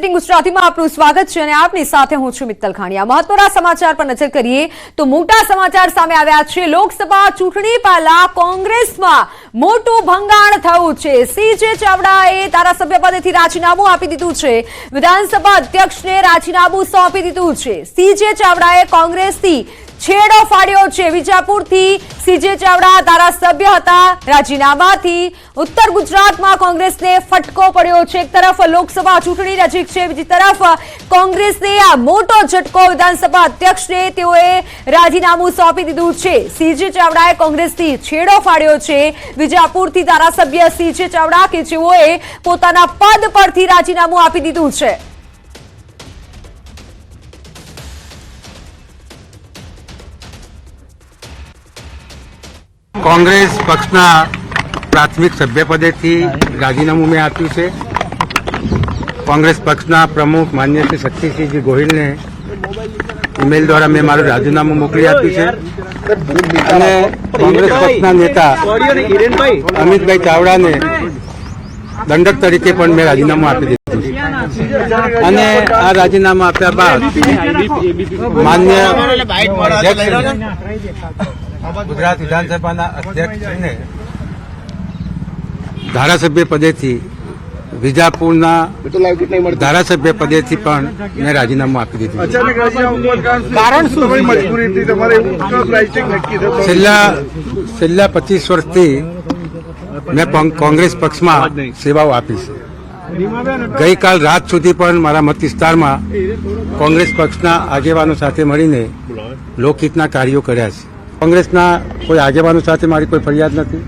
Bulletin ગુજરાતીમાં આપનું સ્વાગત છે અને આપની સાથે હું છું મિત્તલ ખાણીયા। મહત્વના સમાચાર પર નજર કરીએ તો મોટા સમાચાર સામે આવ્યા છે। લોકસભા ચૂંટણી પહેલા કોંગ્રેસમાં મોટું ભંગાણ થયું છે। સીજે ચાવડાએ ધારાસભ્ય પદેથી રાજીનામું આપી દીધું છે। વિધાનસભા અધ્યક્ષને રાજીનામું સોંપી દીધું છે। સીજે ચાવડાએ કોંગ્રેસથી છેડો ફાડ્યો છે। વિજાપુરથી સીજે ચાવડા ધારાસભ્ય હતા। રાજીનામાથી ઉત્તર ગુજરાતમાં કોંગ્રેસને ફટકો પડ્યો છે। એક તરફ લોકસભા ચૂંટણી નજીક છે, બીજી તરફ કોંગ્રેસને આ મોટો ઝટકો। વિધાનસભા અધ્યક્ષને તેઓએ રાજીનામું સોંપી દીધું છે। સીજે ચાવડાએ કોંગ્રેસથી છેડો ફાડ્યો છે। વિજાપુરથી ધારાસભ્ય સીજે ચાવડા કે જેઓએ પોતાના પદ પરથી રાજીનામું આપી દીધું છે। कांग्रेस पक्षना प्राथमिक सभ्यपदेथी राजीनामું મેં આપ્યું છે। कांग्रेस पक्षना प्रमुख माननीय श्री शक्तिसिंहजी गोहिलને ईमेल द्वारा मैं माરું રાજીનામું મોકલી આપ્યું છે અને कांग्रेस पक्षना नेता અમિતભાઈ ચાવડાને દંડક તરીકે પણ મેં રાજીનામું આપી દીધું છે અને આ રાજીનામું આપ્યા બાદ માન્ય गुजरात विधानसभा अध्यक्ष ने धारासभ्य पदेथी विजापुरना धारासभ्य पदेथी पण मैं राजीनामું આપી દીધું। છેલ્લા 25 વર્ષથી મેં કોંગ્રેસ પક્ષમાં સેવાઓ આપી છે। ગઈકાલ રાત સુધી પણ મારા મત વિસ્તારમાં કોંગ્રેસ પક્ષના આગેવાનો સાથે મળીને લોકહિતના કાર્યો કર્યા છે। કોંગ્રેસના કોઈ આગેવાનો સાથે મારી કોઈ ફરિયાદ નથી,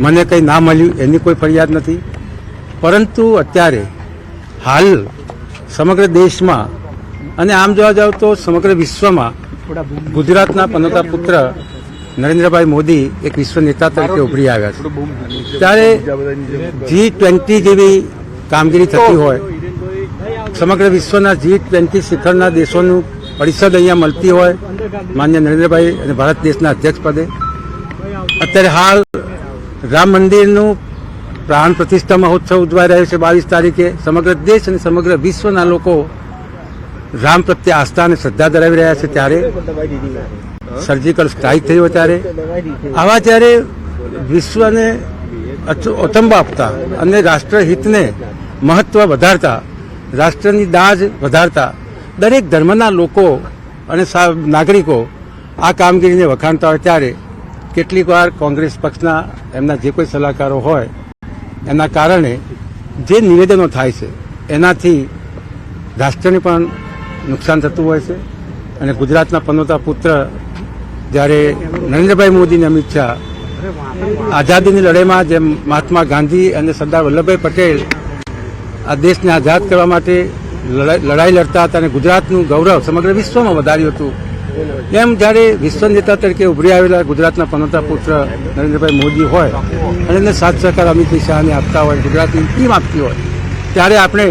મને કંઈ ના મળ્યું એની કોઈ ફરિયાદ નથી, પરંતુ અત્યારે હાલ સમગ્ર દેશમાં અને આમ જોવા જાવ તો સમગ્ર વિશ્વમાં ગુજરાતના પનોતા પુત્ર નરેન્દ્રભાઈ મોદી એક વિશ્વ નેતા તરીકે ઉભરી આવ્યા છે। ત્યારે G20 જેવી કામગીરી થતી હોય, સમગ્ર વિશ્વના G20 શિખરના દેશોનું પરિષદ અહીંયા મળતી હોય માન્ય નરેન્દ્રભાઈ અને ભારત દેશના અધ્યક્ષ પદે, અત્યારે હાલ રામ મંદિરનું પ્રાણ પ્રતિષ્ઠા મહોત્સવ ઉજવાઈ રહ્યો છે 22 તારીખે। સમગ્ર દેશ અને સમગ્ર વિશ્વના લોકો રામ પ્રત્યે આસ્થા અને શ્રદ્ધા ધરાવી રહ્યા છે। ત્યારે સર્જિકલ સ્ટ્રાઇક થયો, ત્યારે આવા જ્યારે વિશ્વને અચંબા આપતા અને રાષ્ટ્રહિતને મહત્વ વધારતા, રાષ્ટ્રની દાજ વધારતા દરેક ધર્મના લોકો અને નાગરિકો આ કામગીરીને વખાણતા હોય, ત્યારે કેટલીક વાર કોંગ્રેસ પક્ષના એમના જે કોઈ સલાહકારો હોય એના કારણે જે નિવેદનો થાય છે એનાથી રાષ્ટ્રને પણ નુકસાન થતું હોય છે। અને ગુજરાતના પનોતા પુત્ર જ્યારે નરેન્દ્રભાઈ મોદી અને અમિત શાહ આઝાદીની લડાઈમાં જેમ મહાત્મા ગાંધી અને સરદાર વલ્લભભાઈ પટેલ આ દેશને આઝાદ કરવા માટે લડાઈ લડતા હતા અને ગુજરાતનું ગૌરવ સમગ્ર વિશ્વમાં વધાર્યું હતું, એમ જ્યારે વિશ્વ નેતા તરીકે ઉભરી આવેલા ગુજરાતના પનોતા પુત્ર નરેન્દ્રભાઈ મોદી હોય અને એને સાથ સહકાર અમિત શાહને આપતા હોય, ગુજરાતની ટીમ આપતી હોય, ત્યારે આપણે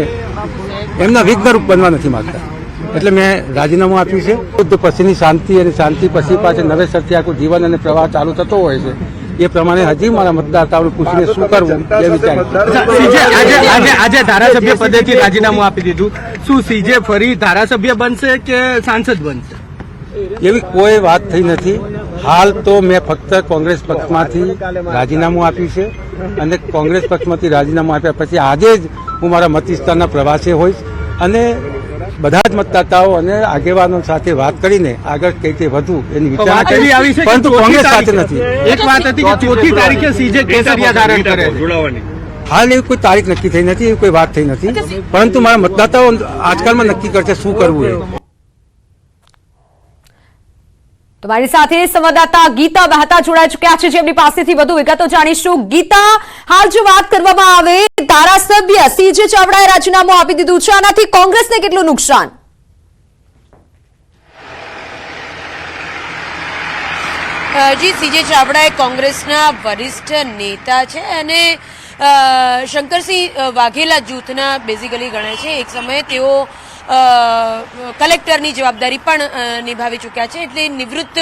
એમના વિઘ્નરૂપ બનવા નથી માંગતા। એટલે મેં રાજીનામું આપ્યું છે। યુદ્ધ પછીની શાંતિ અને શાંતિ પછી પાછળ નવેસરથી આખું જીવન અને પ્રવાહ ચાલુ થતો હોય છે, એ પ્રમાણે હજી મારા મતદાતાઓને પૂછીને શું કરવું એ વિચાર। આજે ધારાસભ્ય પદેથી રાજીનામું આપી દીધું, શું સીજે ફરી ધારાસભ્ય બનશે કે સાંસદ બનશે? એવી કોઈ વાત થઈ નથી। હાલ તો મેં ફક્ત કોંગ્રેસ પક્ષમાંથી રાજીનામું આપ્યું છે અને કોંગ્રેસ પક્ષમાંથી રાજીનામું આપ્યા પછી આજે જ હું મારા મત વિસ્તારના પ્રવાસે હોઈશ અને બધા જ મતદાતાઓ અને આગેવાનો સાથે વાત કરીને આગળ કઈ રીતે વધુ એની વિચારણા કરી, પરંતુ કોંગ્રેસ સાથે નથી। એક વાત હતી કે 4મી તારીખે સીજે કેસરિયા ધારણ કરે જોડાવાની, હાલ એવી કોઈ તારીખ નક્કી થઈ નથી, એવી કોઈ વાત થઈ નથી, પરંતુ મારા મતદાતાઓ આજકાલમાં નક્કી કરશે શું કરવું એ। તમારી સાથે સંવાદદાતા ગીતા મહેતા જોડાઈ ચુક્યા છે, જેમની પાસેથી વધુ વિગતો જાણીશું। ગીતા, હાલ જો વાત કરવામાં આવે, ધારાસભ્ય સીજે ચાવડાએ રાજીનામું આપી દીધું છે, આનાથી કોંગ્રેસને કેટલું નુકસાન? જી, સીજે ચાવડા કોંગ્રેસના વરિષ્ઠ નેતા છે અને શંકરસિંહ વાઘેલા જૂથના બેઝિકલી ગણાય છે। એક સમયે તેઓ કલેક્ટરની જવાબદારી પણ નિભાવી ચૂક્યા છે. એટલે નિવૃત્ત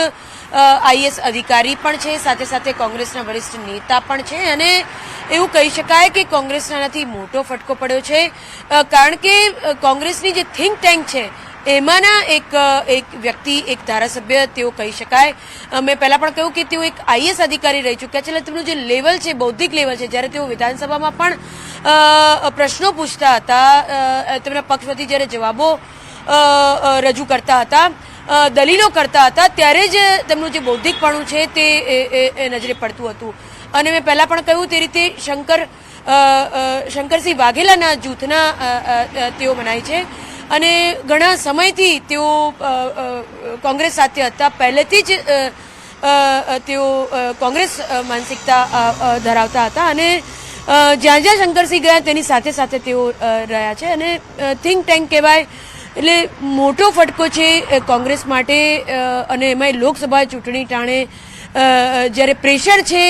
આઈએએસ અધિકારી પણ છે, સાથે સાથે કોંગ્રેસના વરિષ્ઠ નેતા પણ છે. અને એવું કહી શકાય કે કોંગ્રેસનાથી મોટો ફટકો પડ્યો છે, કારણ કે કોંગ્રેસની જે થિંક ટેન્ક છે એમાંના એક વ્યક્તિ, એક ધારાસભ્ય તેઓ કહી શકાય. મેં પહેલા પણ કહ્યું કે તેઓ એક આઈએએસ અધિકારી રહી ચૂક્યા છે, એટલે તેમનું જે લેવલ છે, બૌદ્ધિક લેવલ છે, જ્યારે તેઓ વિધાનસભામાં પણ પ્રશ્નો પૂછતા હતા, તેમના પક્ષ વતી જ્યારે જવાબો રજૂ કરતા હતા, દલીલો કરતા હતા, ત્યારે જ તેમનું જે બૌદ્ધિકપણું છે તે નજરે પડતું હતું. અને મેં પહેલા પણ કહ્યું તે રીતે શંકરસિંહ વાઘેલાના જૂથના તેઓ મનાય છે અને ઘણા સમયથી તેઓ કોંગ્રેસ સાથે હતા. પહેલેથી જ તેઓ કોંગ્રેસ માનસિકતા ધરાવતા હતા અને જ્યાં જ્યાં શંકરસિંહ ગયા તેની સાથે સાથે તેઓ રહ્યા છે. અને થિંક ટેન્ક કહેવાય એટલે મોટો ફટકો છે કોંગ્રેસ માટે. અને એમાંય લોકસભા ચૂંટણી ટાણે જ્યારે પ્રેશર છે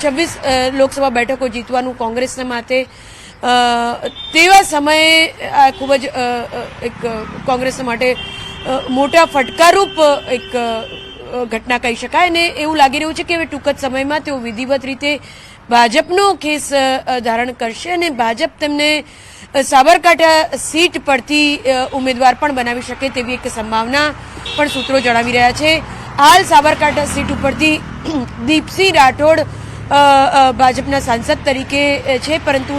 26 લોકસભા બેઠકો જીતવાનું કોંગ્રેસના માટે, તેવા સમયે આ ખૂબ જ એક કોંગ્રેસના માટે મોટા ફટકારૂપ એક ઘટના કહી શકાય. અને એવું લાગી રહ્યું છે કે હવે ટૂંક જ સમયમાં તેઓ વિધિવત રીતે ભાજપનો ખેસ ધારણ કરશે અને ભાજપ તેમને સાબરકાંઠા સીટ પરથી ઉમેદવાર પણ બનાવી શકે તેવી એક સંભાવના પણ સૂત્રો જણાવી રહ્યા છે. હાલ સાબરકાંઠા સીટ ઉપરથી દીપસિંહ રાઠોડ ભાજપના સાંસદ તરીકે છે, પરંતુ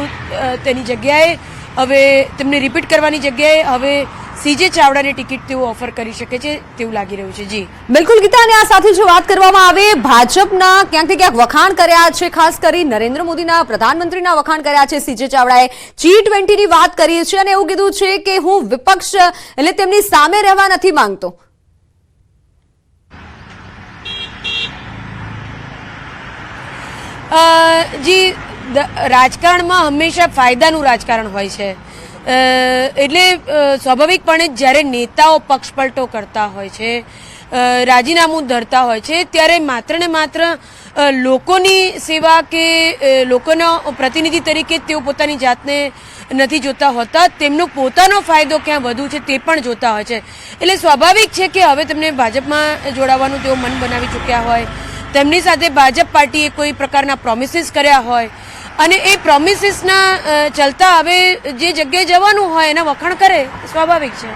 તેની જગ્યાએ હવે તેમને રિપીટ કરવાની જગ્યાએ હવે સીજે ચાવડાને ટિકિટ તેઓ ઓફર કરી શકે છે તેવું લાગી રહ્યું છે. જી બિલકુલ ગીતા, અને આ સાથે જો વાત કરવામાં આવે, ભાજપના ક્યાંક ને ક્યાંક વખાણ કર્યા છે, ખાસ કરી નરેન્દ્ર મોદીના, પ્રધાનમંત્રીના વખાણ કર્યા છે સીજે ચાવડાએ. G20 ની વાત કરી છે અને એવું કીધું છે કે હું વિપક્ષ એટલે તેમની સામે રહેવા નથી માંગતો. જી, રાજકારણમાં હંમેશા ફાયદાનું રાજકારણ હોય છે. એટલે સ્વાભાવિકપણે જ્યારે નેતાઓ પક્ષપલટો કરતા હોય છે, રાજીનામું ધરતા હોય છે, ત્યારે માત્ર ને માત્ર લોકોની સેવા કે લોકોના પ્રતિનિધિ તરીકે તેઓ પોતાની જાતને નથી જોતા હોતા, તેમનો પોતાનો ફાયદો ક્યાં વધુ છે તે પણ જોતા હોય છે. એટલે સ્વાભાવિક છે કે હવે તેમને ભાજપમાં જોડાવાનું તેઓ મન બનાવી ચૂક્યા હોય, તેમની સાથે ભાજપ પાર્ટીએ કોઈ પ્રકારના પ્રોમિસીસ કર્યા હોય અને એ પ્રોમિસીસના ચલતા હવે જે જગ્યાએ જવાનું હોય એના વખાણ કરે, સ્વાભાવિક છે.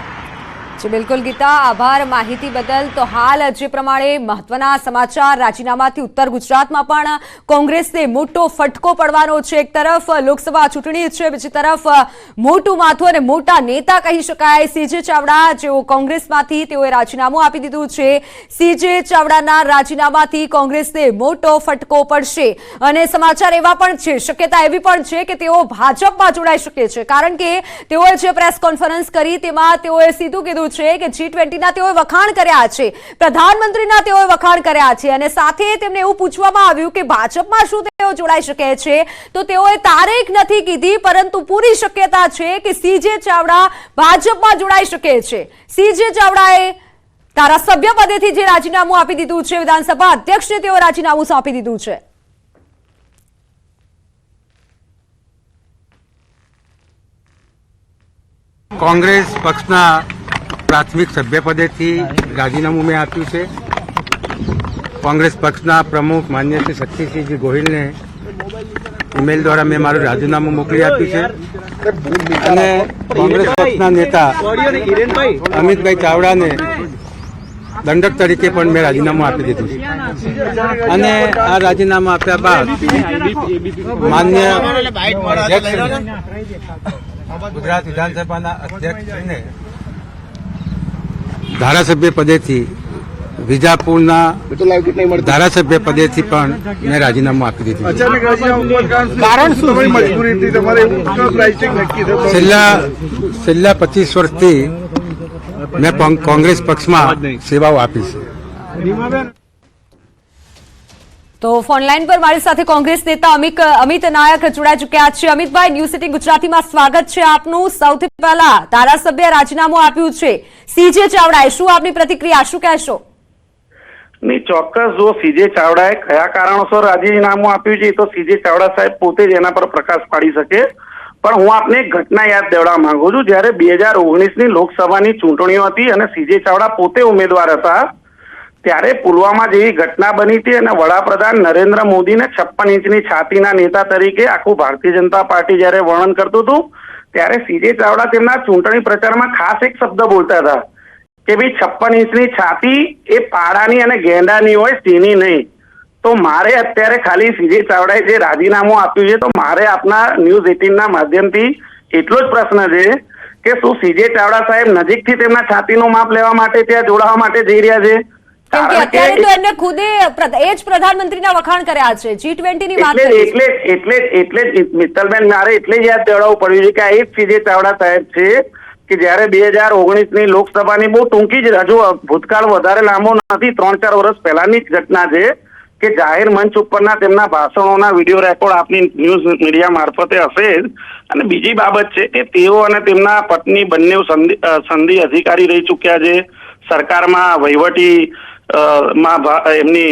બિલકુલ ગીતા, આભાર માહિતી બદલ. તો હાલ જે પ્રમાણે મહત્વના સમાચાર, રાજીનામાથી ઉત્તર ગુજરાતમાં પણ કોંગ્રેસને મોટો ફટકો પડવાનો છે. એક તરફ લોકસભા ચૂંટણી છે, બીજી તરફ મોટું માથું અને મોટા નેતા કહી શકાય સીજે ચાવડા, જેઓ કોંગ્રેસમાંથી તેઓએ રાજીનામું આપી દીધું છે. સીજે ચાવડાના રાજીનામાથી કોંગ્રેસને મોટો ફટકો પડશે અને સમાચાર એવા પણ છે, શક્યતા એવી પણ છે કે તેઓ ભાજપમાં જોડાઈ શકે છે, કારણ કે તેઓએ જે પ્રેસ કોન્ફરન્સ કરી તેમાં તેઓએ સીધું કીધું છે કે G20 ના તેઓએ વખાણ કર્યા છે, પ્રધાનમંત્રીના તેઓએ વખાણ કર્યા છે અને સાથે તેમને એવું પૂછવામાં આવ્યું કે ભાજપમાં શું તેઓ જોડાઈ શકે છે, તો તેઓએ તારીખ નથી કીધી, પરંતુ પૂરી શક્યતા છે કે સીજે ચાવડા ભાજપમાં જોડાઈ શકે છે. સીજે ચાવડાએ ધારાસભ્ય પદેથી જે રાજીનામું આપી દીધું છે, વિધાનસભા અધ્યક્ષને તેઓ રાજીનામું સોંપી દીધું છે. કોંગ્રેસ પક્ષના પ્રાથમિક સભ્યપદેથી રાજીનામું મેં આપ્યું છે. કોંગ્રેસ પક્ષના પ્રમુખ માન્ય શ્રી શક્તિસિંહજી ગોહિલને ઈમેલ દ્વારા મેં મારું રાજીનામું મોકલી આપ્યું છે અને કોંગ્રેસ પક્ષના નેતા અમિતભાઈ ચાવડાને દંડક તરીકે પણ મેં રાજીનામું આપી દીધું છે. અને આ રાજીનામું આપ્યા બાદ માન્ય ગુજરાત વિધાનસભાના અધ્યક્ષને ધારાસભ્ય પદેથી, વિજાપુરના ધારાસભ્ય પદેથી પણ મેં રાજીનામું આપી દીધું. છેલ્લા 25 વર્ષથી મેં કોંગ્રેસ પક્ષમાં સેવાઓ આપી છે. તો ફોનલાઈન પર મારી સાથે કોંગ્રેસ નેતા અમિત નાયક જોડાઈ ચૂક્યા છે. અમિતભાઈ, ન્યૂઝ સિટી ગુજરાતીમાં સ્વાગત છે આપનું. સૌથી પહેલા ધારાસભ્ય રાજીનામું આપ્યું છે સીજે ચાવડાએ, શું આપની પ્રતિક્રિયા, શું કહેશો? નહીં, ચોક્કસ જો સીજે ચાવડાએ કયા કારણોસર રાજીનામું આપ્યું છે એ તો સીજે ચાવડા સાહેબ પોતે જ એના પર પ્રકાશ પાડી શકે. પણ હું આપને એક ઘટના યાદ દેવડાવવા માંગુ છું. જ્યારે 2019ની લોકસભાની ચૂંટણીઓ હતી અને સીજે ચાવડા પોતે ઉમેદવાર હતા, ત્યારે પુલવામા જેવી ઘટના બની હતી અને વડાપ્રધાન નરેન્દ્ર મોદીને 56 ઇંચની છાતીના નેતા તરીકે આખું ભારતીય જનતા પાર્ટી જ્યારે વર્ણન કરતું હતું, ત્યારે સીજે ચાવડા તેમના ચૂંટણી પ્રચારમાં ખાસ એક શબ્દ બોલતા હતા કે ભાઈ 56 ઇંચની છાતી એ પાડાની અને ગેંડાની હોય, સિંહની નહીં. તો મારે અત્યારે ખાલી સીજે ચાવડાએ જે રાજીનામું આપ્યું છે, તો મારે આપના ન્યૂઝ 18ના માધ્યમથી એટલો જ પ્રશ્ન છે કે શું સીજે ચાવડા સાહેબ નજીકથી તેમના છાતીનું માપ લેવા માટે ત્યાં જોડાવા માટે જઈ રહ્યા છે? કેમ કે અત્યારે તો એમને ખુદે એ જ પ્રધાનમંત્રીના વખાણ કર્યા છે, G20 ની વાત કરી છે. એટલે જ મિત્તલબેન, મારે એટલે જ યાદ દેવડાવવું પડ્યું છે કે આ એ જ સીજે ચાવડા સાહેબ છે કે જ્યારે 2019ની લોકસભાની બહુ ટૂંકી જ, હજુ ભૂતકાળ વધારે લાંબો નથી, 3-4 વર્ષ પહેલાની જ ઘટના છે કે જાહેર મંચ ઉપરના તેમના ભાષણોના વિડીયો રેકોર્ડ આપની ન્યૂઝ મીડિયા મારફતે હશે જ. અને બીજી બાબત છે કે તેઓ અને તેમના પત્ની બંને સંધિ અધિકારી રહી ચૂક્યા છે, સરકારમાં વહીવટી માં એમની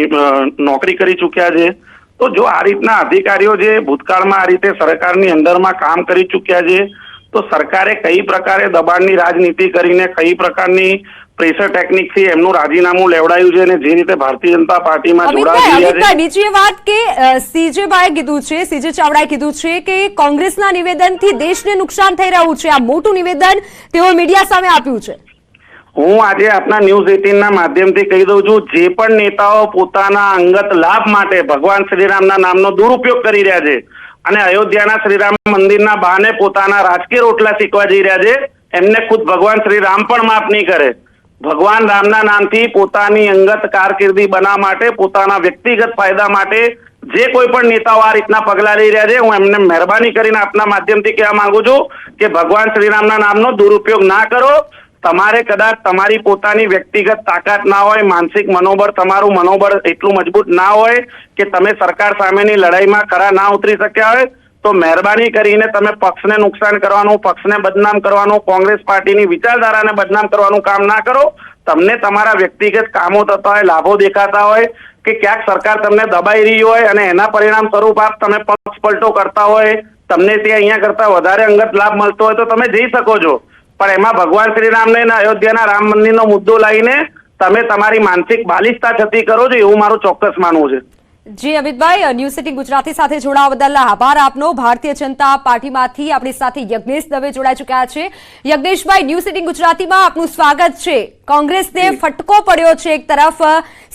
નોકરી કરી ચૂક્યા છે. તો જો આ રીતના અધિકારીઓ જે ભૂતકાળમાં આ રીતે સરકારની અંદરમાં કામ કરી ચૂક્યા છે, તો સરકારે કઈ પ્રકારે દબાણની રાજનીતિ કરીને કઈ પ્રકારની પ્રેશર ટેકનિકથી એમનું રાજીનામું લેવડાયું છે અને જે રીતે ભારતીય જનતા પાર્ટીમાં જોડાઈ રહ્યા છે. બીજી એ વાત કે સીજેભાઈએ કીધું છે, સીજે ચાવડાએ કીધું છે કે કોંગ્રેસના નિવેદનથી દેશને નુકસાન થઈ રહ્યું છે. આ મોટું નિવેદન તેઓ મીડિયા સામે આપ્યું છે. હું આજે આપના ન્યૂઝ 18ના માધ્યમથી કહી દઉં છું, જે પણ નેતાઓ પોતાના અંગત લાભ માટે ભગવાન શ્રીરામના નામનો દુરુપયોગ કરી રહ્યા છે અને અયોધ્યાના શ્રીરામ મંદિરના બહાને પોતાના રાજકીય રોટલા શીખવા જઈ રહ્યા છે, એમને ખુદ ભગવાન શ્રી રામ પણ માફ નહીં કરે. ભગવાન રામના નામથી પોતાની અંગત કારકિર્દી બનાવવા માટે, પોતાના વ્યક્તિગત ફાયદા માટે જે કોઈ પણ નેતાઓ આ રીતના પગલા લઈ રહ્યા છે, હું એમને મહેરબાની કરીને આપના માધ્યમથી કહેવા માંગુ છું કે ભગવાન શ્રીરામના નામનો દુરુપયોગ ના કરો. તમારે કદાચ તમારી પોતાની વ્યક્તિગત તાકાત ના હોય, માનસિક મનોબળ, તમારું મનોબળ એટલું મજબૂત ના હોય કે તમે સરકાર સામેની લડાઈમાં ખરા ના ઉતરી શક્યા હોય, તો મહેરબાની કરીને તમે પક્ષને નુકસાન કરવાનું, પક્ષને બદનામ કરવાનું, કોંગ્રેસ પાર્ટીની વિચારધારાને બદનામ કરવાનું કામ ના કરો. તમને તમારા વ્યક્તિગત કામો થતા હોય, લાભો દેખાતા હોય કે ક્યાંક સરકાર તમને દબાઈ રહી હોય અને એના પરિણામ સ્વરૂપ આપ તમે પક્ષ પલટો કરતા હોય, તમને તે અહીંયા કરતા વધારે અંગત લાભ મળતો હોય તો તમે જઈ શકો છો. પણ એમાં ભગવાન શ્રીરામને અયોધ્યાના રામ મંદિરનો મુદ્દો લઈને તમે તમારી માનસિક બાલિશતા છતી કરો છો, એવું મારું ચોક્કસ માનવું છે. જી અમિતભાઈ, ન્યૂઝ 18 ગુજરાતી સાથે જોડાવા બદલ આભાર આપનો. ભારતીય જનતા પાર્ટીમાંથી આપણી સાથે યજ્ઞેશ દવે જોડાઈ ચુક્યા છે. યજ્ઞેશભાઈ, ન્યૂઝ 18 ગુજરાતીમાં આપનું સ્વાગત છે. કોંગ્રેસને ફટકો પડ્યો છે. એક તરફ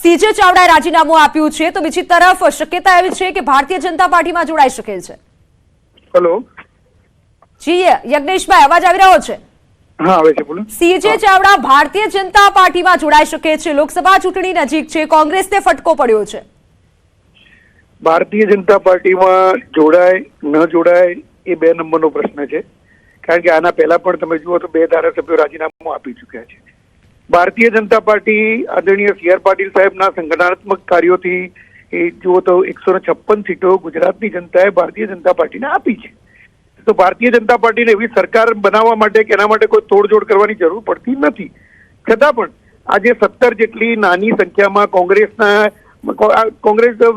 સીજે ચાવડાએ રાજીનામું આપ્યું છે, તો બીજી તરફ શક્યતા એવી છે કે ભારતીય જનતા પાર્ટીમાં જોડાઈ શકે છે. હેલો જી યજ્ઞેશભાઈ, અવાજ આવી રહ્યો છે? હા, આવે છે, બોલો. સીજે ચાવડા ભારતીય જનતા પાર્ટીમાં જોડાઈ શકે છે. લોકસભા ચૂંટણી નજીક છે, કોંગ્રેસને ફટકો પડ્યો છે. ભારતીય જનતા પાર્ટીમાં જોડાય ન જોડાય એ 2 નંબરનો પ્રશ્ન છે. કારણ કે આના પહેલા પણ તમે જુઓ તો 2 ધારાસભ્યો રાજીનામું આપી ચુક્યા છે. ભારતીય જનતા પાર્ટી આદરણીય સી આર પાટીલ સાહેબના સંગઠનાત્મક કાર્યોથી એ જુઓ તો 156 સીટો ગુજરાતની જનતાએ ભારતીય જનતા પાર્ટીને આપી છે. તો ભારતીય જનતા પાર્ટીને એવી સરકાર બનાવવા માટે કે એના માટે કોઈ તોડજોડ કરવાની જરૂર પડતી નથી. છતાં પણ આજે 17 જેટલી નાની સંખ્યામાં કોંગ્રેસ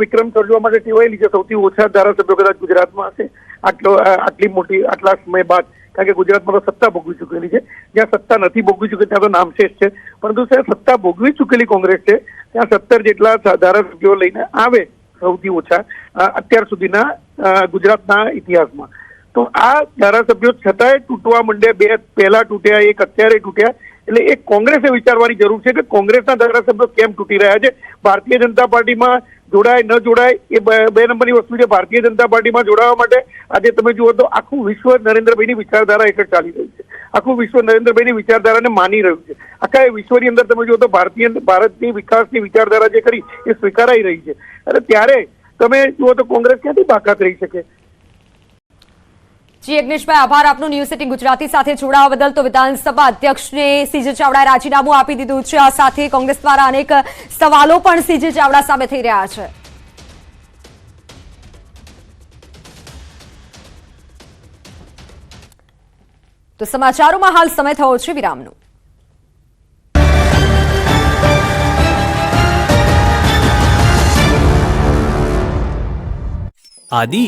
વિક્રમ સર્જવા માટે ટેવાયેલી છે. સૌથી ઓછા ધારાસભ્યો કદાચ ગુજરાતમાં હશે આટલા સમય બાદ. કારણ કે ગુજરાતમાં તો સત્તા ભોગવી ચૂકેલી છે. જ્યાં સત્તા નથી ભોગવી ચૂકી ત્યાં તો નામશેષ છે, પરંતુ સત્તા ભોગવી ચૂકેલી કોંગ્રેસ છે ત્યાં 17 જેટલા ધારાસભ્યો લઈને આવે, સૌથી ઓછા અત્યાર સુધીના ગુજરાતના ઇતિહાસમાં. તો આ ધારાસભ્યો છતાંય તૂટવા માંડ્યા. 2 પહેલા તૂટ્યા, 1 અત્યારે તૂટ્યા. એટલે એક કોંગ્રેસે વિચારવાની જરૂર છે કે કોંગ્રેસના ધારાસભ્યો કેમ તૂટી રહ્યા છે. ભારતીય જનતા પાર્ટીમાં જોડાય ન જોડાય એ 2 નંબરની વસ્તુ છે. ભારતીય જનતા પાર્ટીમાં જોડાવા માટે આજે તમે જુઓ તો આખું વિશ્વ નરેન્દ્રભાઈની વિચારધારા હેઠળ ચાલી રહ્યું છે. આખું વિશ્વ નરેન્દ્રભાઈની વિચારધારાને માની રહ્યું છે. આખા વિશ્વની અંદર તમે જુઓ તો ભારતની વિકાસની વિચારધારા જે કરી એ સ્વીકારાઈ રહી છે. અને ત્યારે તમે જુઓ તો કોંગ્રેસ ક્યાંથી બાકાત રહી શકે. જી યજ્ઞેશભાઈ, આભાર આપનો ન્યૂઝ 18 ગુજરાતી સાથે જોડાવા બદલ. તો વિધાનસભા અધ્યક્ષને સીજે ચાવડાએ રાજીનામું આપી દીધું છે. આ સાથે કોંગ્રેસ દ્વારા અનેક સવાલો પણ સીજે ચાવડા સામે થઈ રહ્યા છે. તો સમાચારોમાં હાલ સમય થયો છે વિરામનો. આદિ,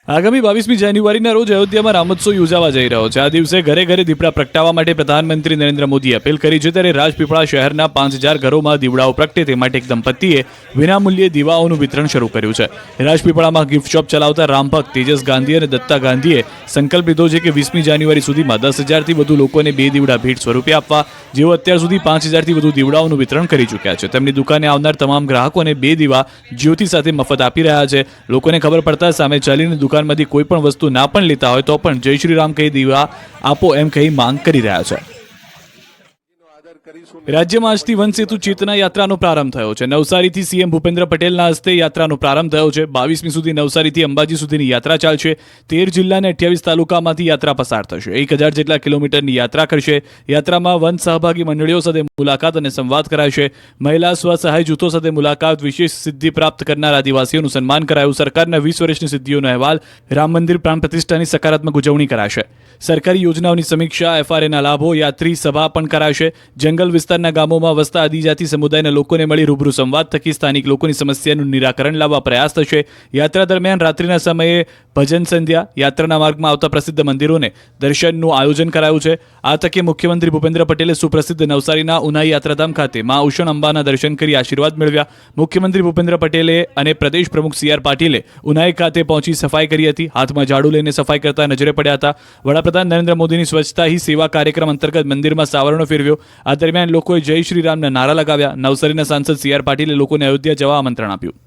આગામી 22મી જાન્યુઆરીના રોજ અયોધ્યામાં રામોત્સવ યોજાવા જઈ રહ્યો છે. આ દિવસે ઘરે ઘરે દીપડા પ્રગટાવવા માટે પ્રધાનમંત્રી નરેન્દ્ર મોદીએ અપીલ કરી છે. ત્યારે રાજપીપળા શહેરના 5000 ઘરોમાં દીવડાઓ પ્રગટે તે માટે એક દંપતીએ વિનામૂલ્યે દીવાઓનું વિતરણ શરૂ કર્યું છે. રાજપીપળામાં ગિફ્ટ શોપ ચલાવતા રામભક્ત તેજસ ગાંધી અને દત્તા ગાંધીએ સંકલ્પ લીધો છે કે 20મી જાન્યુઆરી સુધીમાં 10,000થી વધુ લોકોને 2 દીવડા ભેટ સ્વરૂપે આપવા. જેઓ અત્યાર સુધી 5,000થી વધુ દીવડાઓનું વિતરણ કરી ચૂક્યા છે. તેમની દુકાને આવનાર તમામ ગ્રાહકોને 2 દીવા જ્યોતિ સાથે મફત આપી રહ્યા છે. લોકોને ખબર પડતા સામે ચાલીને દુકાનમાંથી કોઈ પણ વસ્તુ ના પણ લેતા હોય તો પણ જય શ્રી રામ કહી દીવા આપો એમ કહી માંગ કરી રહ્યા છે. રાજ્યમાં આજથી વન સેતુ ચેતના યાત્રાનો પ્રારંભ થયો છે. નવસારીથી સીએમ ભૂપેન્દ્ર પટેલના હસ્તે યાત્રાનો પ્રારંભ થયો છે. 22મી સુધી નવસારીથી અંબાજી સુધીની યાત્રા ચાલશે. 13 જિલ્લા અને 28 તાલુકામાંથી યાત્રા પસાર થશે. 1000 જેટલા કિલોમીટરની યાત્રા કરશે. યાત્રામાં વન સહભાગી મંડળીઓ સાથે મુલાકાત અને સંવાદ કરાશે. મહિલા સ્વસહાય જૂથો સાથે મુલાકાત. વિશેષ સિદ્ધિ પ્રાપ્ત કરનાર આદિવાસીઓનું સન્માન કરાયું. સરકારના 20 વર્ષની સિદ્ધિઓનો અહેવાલ. રામ મંદિર પ્રાણ પ્રતિષ્ઠાની સકારાત્મક ઉજવણી કરાશે. સરકારી યોજનાઓની સમીક્ષા. એફઆરએના લાભો. યાત્રી સભા પણ કરાશે. જંગલ વિસ્તારના ગામોમાં વસતા આદિજાતિ સમુદાયના લોકોને મળી રૂબરૂ સંવાદ થકી સ્થાનિક લોકોની સમસ્યાનું નિરાકરણ લાવવા પ્રયાસ થશે. યાત્રા દરમિયાન રાત્રિના સમયે ભજન સંધ્યા. યાત્રાના માર્ગમાં આવતા પ્રસિદ્ધ મંદિરોને દર્શનનું આયોજન કરાયું છે. આ તકે મુખ્યમંત્રી ભૂપેન્દ્ર પટેલે સુપ્રસિદ્ધ નવસારીના ઉનાઈ યાત્રાધામ ખાતે મા ઉષણ અંબાના દર્શન કરી આશીર્વાદ મેળવ્યા. મુખ્યમંત્રી ભૂપેન્દ્ર પટેલે અને પ્રદેશ પ્રમુખ CR પાટીલે ઉનાઈ ખાતે પહોંચી સફાઈ કરી હતી. હાથમાં ઝાડુ લઈને સફાઈ કરતા નજરે પડ્યા હતા. વડાપ્રધાન નરેન્દ્ર મોદીની સ્વચ્છતા હી સેવા કાર્યક્રમ અંતર્ગત મંદિરમાં સાવરણો ફેરવ્યો. આ દરમિયાન લોકોએ જય શ્રી રામના નારા લગાવ્યા. નવસારીના સાંસદ CR પાટીલે લોકોને અયોધ્યા જવા આમંત્રણ આપ્યું.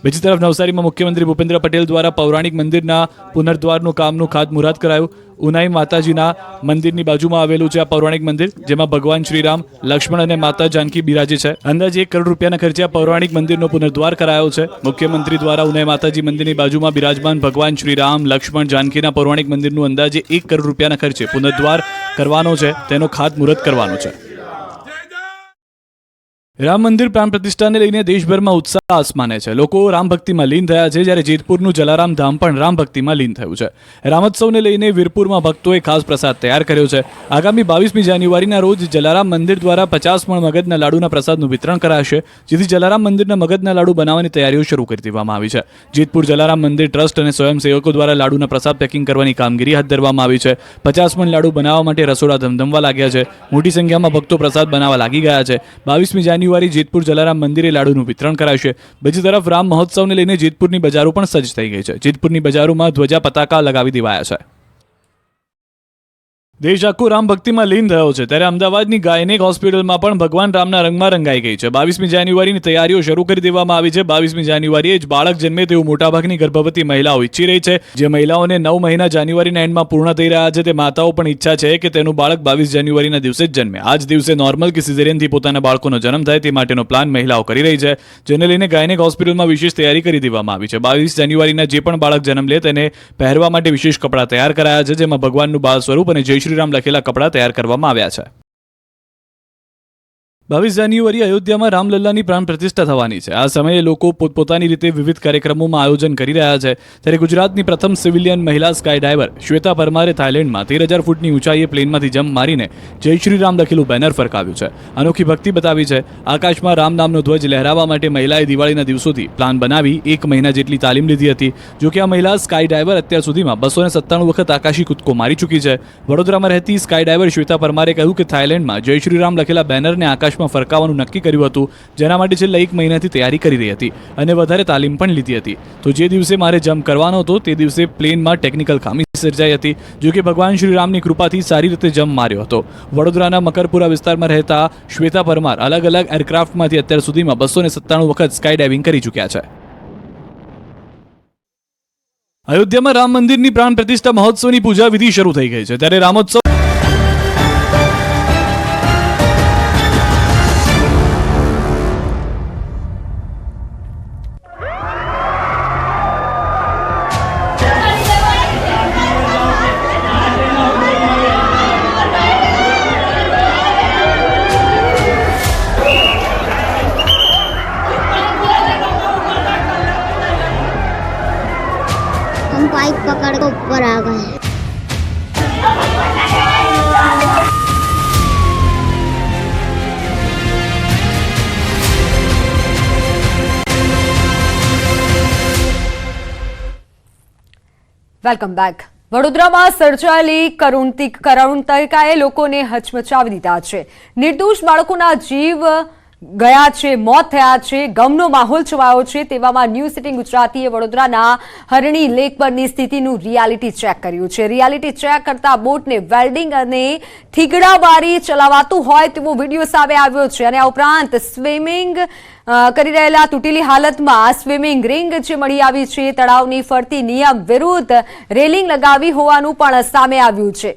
બીજી તરફ નવસારીમાં મુખ્યમંત્રી ભૂપેન્દ્ર પટેલ દ્વારા પૌરાણિક મંદિરના પુનર્દ્વારનું કામનું ખાતમુહૂર્ત કરાયું. ઉનાઈ માતાજીના મંદિરની બાજુમાં આવેલું છે આ પૌરાણિક મંદિર, જેમાં ભગવાન શ્રીરામ, લક્ષ્મણ અને માતા જાનકી બિરાજે છે. અંદાજે 1 કરોડ રૂપિયાના ખર્ચે આ પૌરાણિક મંદિરનો પુનર્દ્વાર કરાયો છે. મુખ્યમંત્રી દ્વારા ઉનાઈ માતાજી મંદિરની બાજુમાં બિરાજમાન ભગવાન શ્રીરામ, લક્ષ્મણ, જાનકીના પૌરાણિક મંદિરનું અંદાજે 1 કરોડ રૂપિયાના ખર્ચે પુનર્દ્વાર કરવાનો છે. તેનો ખાતમુહૂર્ત કરવાનો છે. રામ મંદિર પ્રાણ પ્રતિષ્ઠાને લઈને દેશભરમાં ઉત્સાહ આસમાને છે. લોકો રામ ભક્તિમાં લીન થયા છે. જ્યારે જેતપુરનું જલારામ ધામ પણ રામ ભક્તિમાં લીન થયું છે. રામોત્સવને લઈને વીરપુરમાં ભક્તોએ ખાસ પ્રસાદ તૈયાર કર્યો છે. આગામી 22મી જાન્યુઆરીના રોજ જલારામ મંદિર દ્વારા 50 મણ મગજના લાડુના પ્રસાદનું વિતરણ કરાશે. જેથી જલારામ મંદિરના મગજના લાડુ બનાવવાની તૈયારીઓ શરૂ કરી દેવામાં આવી છે. જેતપુર જલારામ મંદિર ટ્રસ્ટ અને સ્વયંસેવકો દ્વારા લાડુના પ્રસાદ પેકિંગ કરવાની કામગીરી હાથ ધરવામાં આવી છે. 50 મણ લાડુ બનાવવા માટે રસોડા ધમધમવા લાગ્યા છે. મોટી સંખ્યામાં ભક્તો પ્રસાદ બનાવવા લાગી ગયા છે. 22મી જાન્યુઆરી જેતપુર જલારામ મંદિરે લાડુનું વિતરણ કરાશે. બીજી તરફ રામ મહોત્સવને લઈને જેતપુરની બજારો પણ સજ્જ થઈ ગઈ છે. જેતપુરની બજારોમાં ધ્વજા પતાકા લગાવી દેવાયા છે. દેશ આખો રામ ભક્તિમાં લીન થયો છે. ત્યારે અમદાવાદની ગાયનેક હોસ્પિટલમાં પણ ભગવાન રામના રંગમાં રંગાઈ ગઈ છે. 22મી જાન્યુઆરીની તૈયારીઓ શરૂ કરી દેવામાં આવી છે. 22મી જાન્યુઆરીએ જ બાળક જન્મે તેવું મોટાભાગની ગર્ભવતી મહિલાઓ ઈચ્છી રહી છે. જે મહિલાઓને 9 મહિના જાન્યુઆરીના એન્ડમાં પૂર્ણ થઈ રહ્યા છે, તે માતાઓ પણ ઈચ્છા છે કે તેનું બાળક 22 જાન્યુઆરીના દિવસે જ જન્મે. આ જ દિવસે નોર્મલ કે સિઝેરિયનથી પોતાના બાળકોનો જન્મ થાય તે માટેનો પ્લાન મહિલાઓ કરી રહી છે. જેને લઈને ગાયનેક હોસ્પિટલમાં વિશેષ તૈયારી કરી દેવામાં આવી છે. 22 જાન્યુઆરીના જે પણ બાળક જન્મ લે તેને પહેરવા માટે વિશેષ કપડાં તૈયાર કરાયા છે, જેમાં ભગવાનનું બાળ સ્વરૂપ અને જય શ્રી રામ લખેલા કપડાં તૈયાર કરવામાં આવ્યા છે. 22 જાન્યુઆરી અયોધ્યામાં રામલલ્લાની પ્રાણ પ્રતિષ્ઠા થવાની છે. આ સમયે લોકો પોતપોતાની રીતે વિવિધ કાર્યક્રમોમાં આયોજન કરી રહ્યા છે. ત્યારે ગુજરાતની પ્રથમ સિવિલિયન મહિલા સ્કાય ડાઈવર શ્વેતા પરમારે થાઇલેન્ડમાં 13,000 ફૂટની ઊંચાઈએ પ્લેનમાંથી જમ્પ મારીને જય શ્રી રામ લખેલું બેનર ફરકાવ્યું છે. અનોખી ભક્તિ બતાવી છે. આકાશમાં રામ નામનો ધ્વજ લહેરાવવા માટે મહિલાએ દિવાળીના દિવસોથી પ્લાન બનાવી 1 મહિના જેટલી તાલીમ લીધી હતી. જોકે આ મહિલા સ્કાય ડાઈવર અત્યાર સુધીમાં 297 વખત આકાશી કૂદકો મારી ચૂકી છે. વડોદરામાં રહેતી સ્કાય ડાઈવર શ્વેતા પરમારે કહ્યું કે થાઇલેન્ડમાં જય શ્રી રામ લખેલા બેનરને આકાશમાં ફરકાવવાનું નક્કી કર્યું હતું, જેના માટે છેલ્લા 1 મહિનાથી તૈયારી કરી રહી હતી અને વધારે તાલીમ પણ લીધી હતી. તો જે દિવસે મારે જમ્પ કરવાનો હતો તે દિવસે પ્લેનમાં ટેકનિકલ ખામી સર્જાઈ હતી. જોકે ભગવાન શ્રી રામની કૃપાથી સારી રીતે જમ્પ માર્યો હતો. વડોદરાના મકરપુરા વિસ્તારમાં રહેતા શ્વેતા પરમાર અલગ અલગ એરક્રાફ્ટમાંથી અત્યાર સુધીમાં 297 વખત સ્કાય ડાઇવિંગ કરી ચૂક્યા છે. અયોધ્યામાં રામ મંદિરની પ્રાણ પ્રતિષ્ઠા મહોત્સવની પૂજા વિધિ શરૂ થઈ ગઈ છે. ત્યારે રામોત્સવ हम पाइप पकड़ कर ऊपर आ गए. Welcome back. વડોદરામાં સર્જાયેલી કરુણતાએ લોકોને હચમચાવી દીધા છે. નિર્દોષ બાળકોના જીવ ગયા છે, મોત થયા છે, ગમનો માહોલ છવાયો છે. તેવામાં ન્યૂઝ 18 ગુજરાતીએ વડોદરાના હરણી લેક પરની સ્થિતિનું રિયાલિટી ચેક કર્યું છે. રિયાલિટી ચેક કરતા બોટને વેલ્ડિંગ અને થીગડાબારી ચલાવાતું હોય તેવો વિડીયો સામે આવ્યો છે. અને આ ઉપરાંત સ્વિમિંગ કરી રહેલા તૂટેલી હાલતમાં સ્વિમિંગ રિંગ જે મળી આવી છે, તળાવની ફરતી નિયમ વિરુદ્ધ રેલિંગ લગાવી હોવાનું પણ સામે આવ્યું છે.